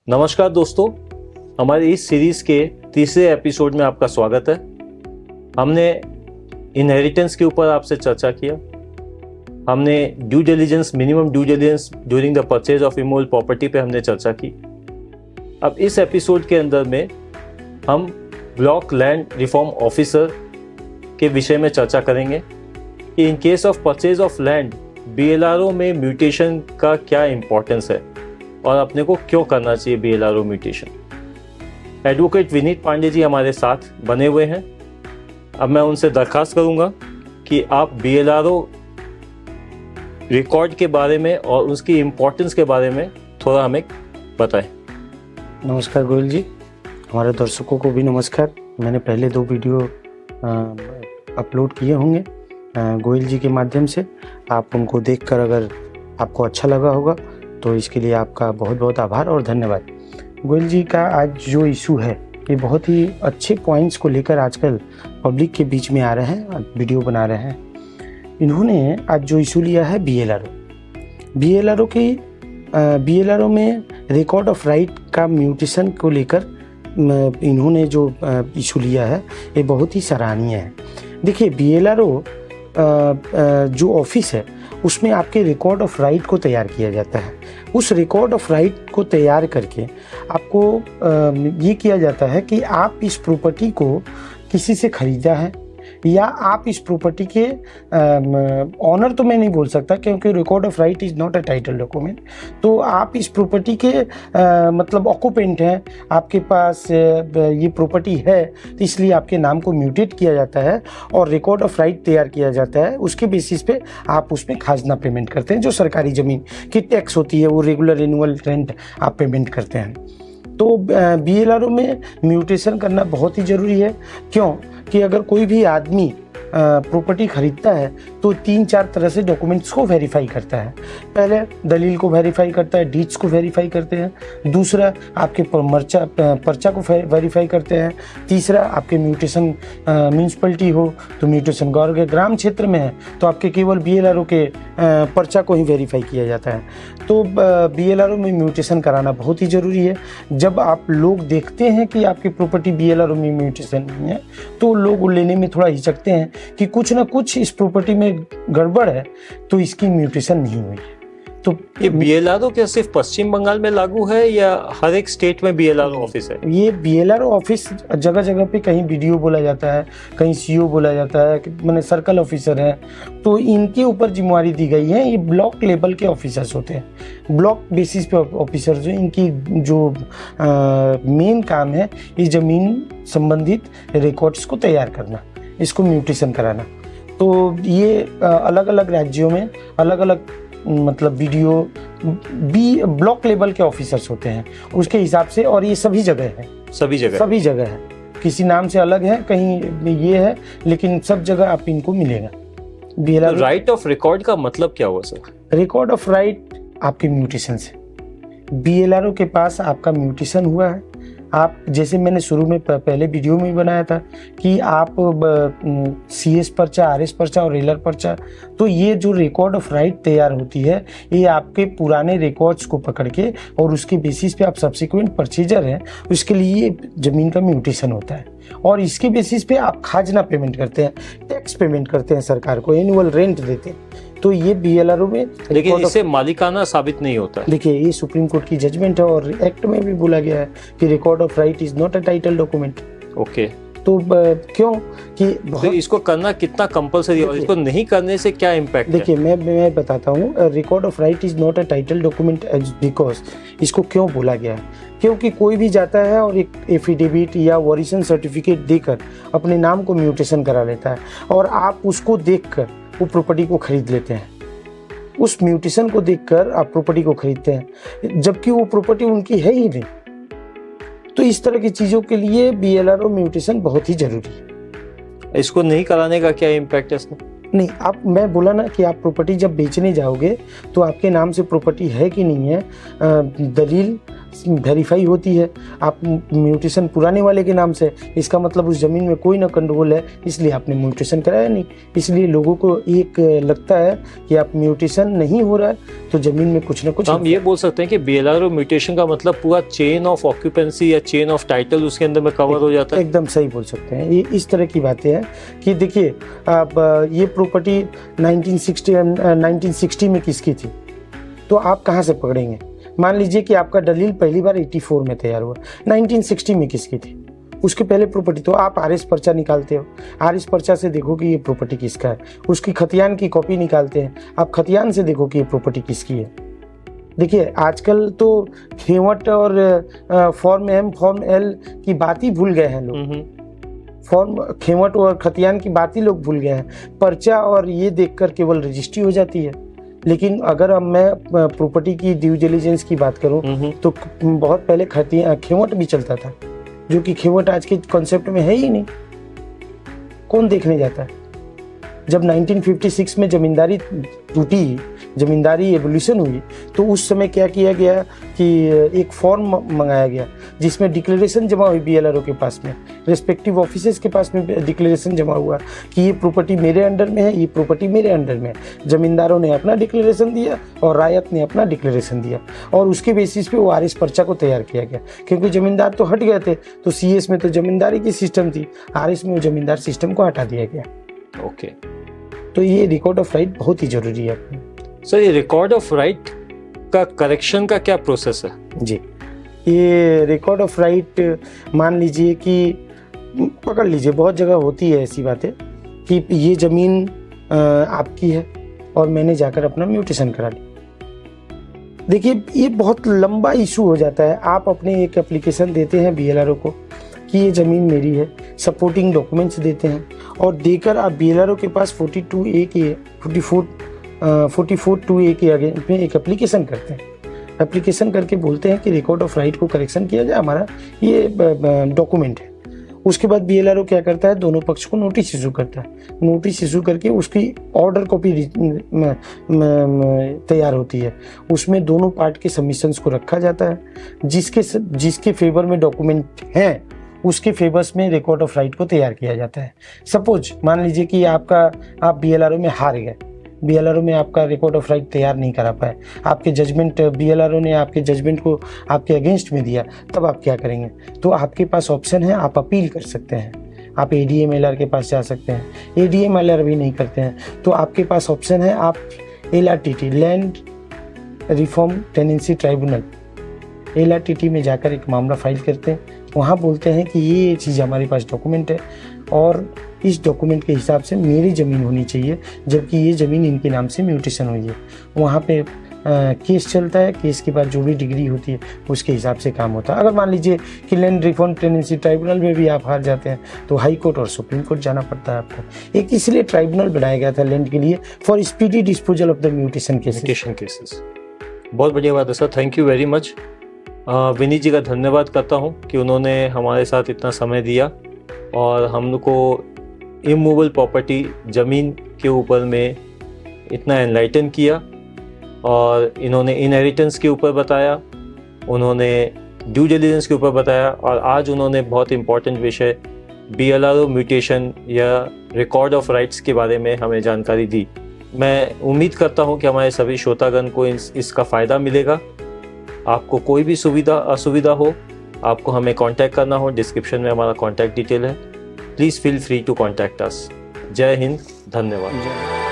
नमस्कार दोस्तों, हमारी इस सीरीज़ के तीसरे एपिसोड में आपका स्वागत है। हमने इनहेरिटेंस के ऊपर आपसे चर्चा किया। हमने due diligence, minimum due diligence during the purchase of immovable property पे हमने चर्चा की। अब इस एपिसोड के अंदर में हम ब्लॉक लैंड रिफॉर्म ऑफिसर के विषय में चर्चा करेंगे कि in case of purchase of land BLRO में म्यूटेशन का क्या इम्पोर्टेंस है और अपने को क्यों करना चाहिए BLRO mutation. Advocate Vineet Pandey ji हमारे साथ बने हुए हैं। अब मैं उनसे दरखास्त करूंगा कि आप BLRO रिकॉर्ड के बारे में और उसकी इम्पोर्टेंस के बारे में थोड़ा हमें बताएं। नमस्कार गोयल जी, हमारे दर्शकों को भी नमस्कार। मैंने पहले 2 वीडियो अपलोड किए होंगे गोयल जी के माध्यम से। आप उनको देखकर अगर आपको अच्छा लगा होगा तो इसके लिए आपका बहुत बहुत आभार और धन्यवाद। गोयल जी का आज जो इशू है ये बहुत ही अच्छे पॉइंट्स को लेकर आजकल पब्लिक के बीच में आ रहे हैं, वीडियो बना रहे हैं। इन्होंने आज जो इशू लिया है BLRO में रिकॉर्ड ऑफ राइट का म्यूटेशन को लेकर इन्होंने जो इशू लिया है ये बहुत ही सराहनीय है। देखिए, BLRO जो ऑफिस है उसमें आपके रिकॉर्ड ऑफ राइट को तैयार किया जाता है। उस रिकॉर्ड ऑफ राइट को तैयार करके आपको ये किया जाता है कि आप इस प्रॉपर्टी को किसी से खरीदा है या आप इस प्रॉपर्टी के ऑनर, तो मैं नहीं बोल सकता क्योंकि record of right is not a title document. तो आप इस प्रॉपर्टी के मतलब ऑक्यूपेंट हैं, आपके पास ये प्रॉपर्टी है, तो इसलिए आपके नाम को म्यूटेट किया जाता है और रिकॉर्ड ऑफ राइट तैयार किया जाता है। उसके बेसिस पे आप उसमें खाजना पेमेंट करते हैं। जो सरकारी ज़मीन की टैक्स होती है वो रेगुलर एनुअल रेंट आप पेमेंट करते हैं। तो BLRO में म्यूटेशन करना बहुत ही ज़रूरी है। क्यों कि अगर कोई भी आदमी प्रॉपर्टी खरीदता है तो 3-4 तरह से डॉक्यूमेंट्स को वेरीफाई करता है। पहले दलील को वेरीफाई करता है, डीड्स को वेरीफाई करते हैं। दूसरा आपके पर्चा को वेरीफाई करते हैं। तीसरा आपके म्यूटेशन म्यूनसिपलिटी हो तो म्यूटेशन गौर के ग्राम क्षेत्र में है तो आपके केवल BLRO के पर्चा को ही वेरीफाई किया जाता है। तो BLRO में म्यूटेशन कराना बहुत ही ज़रूरी है। जब आप लोग देखते हैं कि आपकी प्रॉपर्टी BLRO में म्यूटेशन नहीं है तो लोग लेने में थोड़ा हिचकते हैं कि कुछ ना कुछ इस प्रॉपर्टी में गड़बड़ है तो इसकी म्यूटेशन नहीं हुई है। तो ये BLRO क्या सिर्फ पश्चिम बंगाल में लागू है या हर एक स्टेट में BLRO ऑफिस है? ये BLRO ऑफिस जगह जगह पे कहीं BDO बोला जाता है, कहीं CO बोला जाता है, मैंने सर्कल ऑफिसर हैं, तो इनके ऊपर जिम्मेवारी दी गई है। ये ब्लॉक लेवल के ऑफिसर्स होते हैं, ब्लॉक बेसिस पे ऑफिसर्स जो इनकी जो मेन काम है ये ज़मीन संबंधित रिकॉर्ड्स को तैयार करना, इसको म्यूटेशन कराना। तो ये अलग अलग राज्यों में अलग अलग मतलब BDO ब्लॉक लेवल के ऑफिसर्स होते हैं उसके हिसाब से, और ये सभी जगह है, सभी जगह है। किसी नाम से अलग है, कहीं ये है, लेकिन सब जगह आप इनको मिलेगा। BLRO राइट ऑफ रिकॉर्ड का मतलब क्या हुआ सर? रिकॉर्ड ऑफ राइट आपके म्यूटेशन से, BLRO के पास आपका म्यूटेशन हुआ है। आप जैसे मैंने शुरू में पहले वीडियो में भी बनाया था कि आप CS पर्चा, RS पर्चा और रेलर पर्चा, तो ये जो रिकॉर्ड ऑफ राइट तैयार होती है ये आपके पुराने रिकॉर्ड्स को पकड़ के और उसके बेसिस पे आप सब्सिक्वेंट परचेजर हैं, उसके लिए ज़मीन का म्यूटेशन होता है और इसके बेसिस पे आप खाजना पेमेंट करते हैं, टैक्स पेमेंट करते हैं, सरकार को एनुअल रेंट देते हैं। तो ये BLRO में, लेकिन इससे मालिकाना साबित नहीं होता है। देखिए, ये सुप्रीम कोर्ट की जजमेंट है और एक्ट में भी बोला गया है कि record of right is not a title document. Okay, तो क्यों कि तो इसको करना कितना कंपलसरी और इसको नहीं करने से क्या इम्पैक्ट है? देखिए, मैं बताता हूँ। Record of right is not a title document because इसको क्यों बोला गया है, क्योंकि कोई भी जाता है और एक एफिडेविट या वॉरिसन सर्टिफिकेट देकर अपने नाम को म्यूटेशन करा लेता है और आप उसको देखकर वो प्रॉपर्टी को खरीद लेते हैं। उस म्यूटेशन को देखकर आप प्रॉपर्टी को खरीदते हैं जबकि वो प्रॉपर्टी उनकी है ही नहीं। तो इस तरह की चीज़ों के लिए BLRO म्यूटेशन बहुत ही जरूरी है। इसको नहीं कराने का क्या इम्पैक्ट है इसमें? नहीं, आप, मैं बोला ना कि आप प्रॉपर्टी जब बेचने जाओगे तो आपके नाम से प्रॉपर्टी है कि नहीं है, दलील वेरीफाई होती है। आप म्यूटेशन पुराने वाले के नाम से, इसका मतलब उस ज़मीन में कोई ना कंट्रोल है, इसलिए आपने म्यूटेशन कराया नहीं। इसलिए लोगों को एक लगता है कि आप म्यूटेशन नहीं हो रहा है तो ज़मीन में कुछ ना कुछ। हम ये बोल सकते हैं कि BLRO म्यूटेशन का मतलब पूरा चेन ऑफ ऑक्यूपेंसी या चेन ऑफ टाइटल उसके अंदर में कवर हो जाता है। एकदम सही बोल सकते हैं। ये इस तरह की बातें हैं कि देखिए, आप ये प्रॉपर्टी 1960 में किसकी थी, तो आप कहाँ से पकड़ेंगे। मान लीजिए कि आपका दलील पहली बार 84 में तैयार हुआ, 1960 में किसकी थी, उसके पहले प्रॉपर्टी, तो आप आरएस पर्चा निकालते हो, आरएस पर्चा से देखो कि ये प्रॉपर्टी किसका है, उसकी खतियान की कॉपी निकालते हैं, आप खतियान से देखो कि ये प्रॉपर्टी किसकी है। देखिए आजकल तो खेवट और फॉर्म एम फॉर्म एल की बात ही भूल गए हैं लोग। फॉर्म खेवट और खतियान की बात ही लोग भूल गए हैं। पर्चा और ये देखकर केवल रजिस्ट्री हो जाती है। लेकिन अगर अब मैं प्रॉपर्टी की ड्यू डिलिजेंस की बात करूं तो बहुत पहले खेवट भी चलता था, जो कि खेवट आज के कॉन्सेप्ट में है ही नहीं। कौन देखने जाता है। जब 1956 में जमींदारी टूटी, जमींदारी एवोल्यूशन हुई, तो उस समय क्या किया गया कि एक फॉर्म मंगाया गया जिसमें डिक्लेरेशन जमा हुई BLRO के पास में, रेस्पेक्टिव ऑफिसेस के पास में डिक्लेरेशन जमा हुआ कि ये प्रॉपर्टी मेरे अंडर में है, ये प्रॉपर्टी मेरे अंडर में है। जमींदारों ने अपना डिक्लेरेशन दिया और रायत ने अपना डिक्लेरेशन दिया, और उसके बेसिस पे वो आरएस पर्चा को तैयार किया गया। क्योंकि जमींदार तो हट गए थे, तो CS में तो जमींदारी की सिस्टम थी, आरएस में वो जमींदार सिस्टम को हटा दिया गया। ओके, तो ये रिकॉर्ड ऑफ राइट बहुत ही जरूरी है। सर ये रिकॉर्ड ऑफ राइट का करेक्शन का क्या प्रोसेस है? जी, ये रिकॉर्ड ऑफ राइट मान लीजिए कि पकड़ लीजिए, बहुत जगह होती है ऐसी बातें कि ये ज़मीन आपकी है और मैंने जाकर अपना म्यूटेशन करा ली। देखिए ये बहुत लंबा इशू हो जाता है। आप अपने एक एप्लीकेशन देते हैं BLRO को कि ये ज़मीन मेरी है, सपोर्टिंग डॉक्यूमेंट्स देते हैं, और देकर आप BLRO के पास 44A के आगे में एक एप्लीकेशन करते हैं। एप्लीकेशन करके बोलते हैं कि रिकॉर्ड ऑफ राइट को करेक्शन किया जाए, हमारा ये डॉक्यूमेंट है। उसके बाद BLRO क्या करता है, दोनों पक्ष को नोटिस इशू करता है। नोटिस इशू करके उसकी ऑर्डर कॉपी तैयार होती है, उसमें दोनों पार्ट के सबमिशंस को रखा जाता है। जिसके फेवर में डॉक्यूमेंट हैं उसके फेवर्स में रिकॉर्ड ऑफ राइट को तैयार किया जाता है। सपोज मान लीजिए कि आप BLRO में हार गए, BLRO में आपका रिकॉर्ड ऑफ राइट तैयार नहीं करा पाए, आपके जजमेंट BLRO ने आपके जजमेंट को आपके अगेंस्ट में दिया, तब आप क्या करेंगे? तो आपके पास ऑप्शन है, आप अपील कर सकते हैं। आप ADMLR के पास जा सकते हैं। ADMLR भी नहीं करते हैं तो आपके पास ऑप्शन है, आप LRTT land reform tenancy tribunal LRTT में जाकर एक मामला फाइल करते हैं। वहाँ बोलते हैं कि ये चीज़ हमारे पास डॉक्यूमेंट है और इस डॉक्यूमेंट के हिसाब से मेरी ज़मीन होनी चाहिए, जबकि ये ज़मीन इनके नाम से म्यूटेशन हुई है। वहाँ पे केस चलता है, केस के बाद जो भी डिग्री होती है उसके हिसाब से काम होता है। अगर मान लीजिए कि लैंड रिफॉर्म टेनेंसी ट्राइब्यूनल में भी आप हार जाते हैं तो हाई कोर्ट और सुप्रीम कोर्ट जाना पड़ता है आपको। एक इसलिए ट्राइब्यूनल बनाया गया था लैंड के लिए, for speedy disposal of the mutation cases. बहुत बढ़िया बात है sir, thank you very much. Vineet ji का धन्यवाद करता हूँ कि उन्होंने हमारे साथ इतना समय दिया और हम लोग को इमूवेबल प्रॉपर्टी ज़मीन के ऊपर में इतना एनलाइटन किया, और इन्होंने इनहेरिटेंस के ऊपर बताया, उन्होंने ड्यू डिलिजेंस के ऊपर बताया, और आज उन्होंने बहुत इम्पोर्टेंट विषय BLRO म्यूटेशन या रिकॉर्ड ऑफ राइट्स के बारे में हमें जानकारी दी। मैं उम्मीद करता हूं कि हमारे सभी श्रोतागण को इसका फ़ायदा मिलेगा। आपको कोई भी सुविधा असुविधा हो, आपको हमें कांटेक्ट करना हो, डिस्क्रिप्शन में हमारा कांटेक्ट डिटेल है। Please feel free to contact us. Jai Hind, धन्यवाद।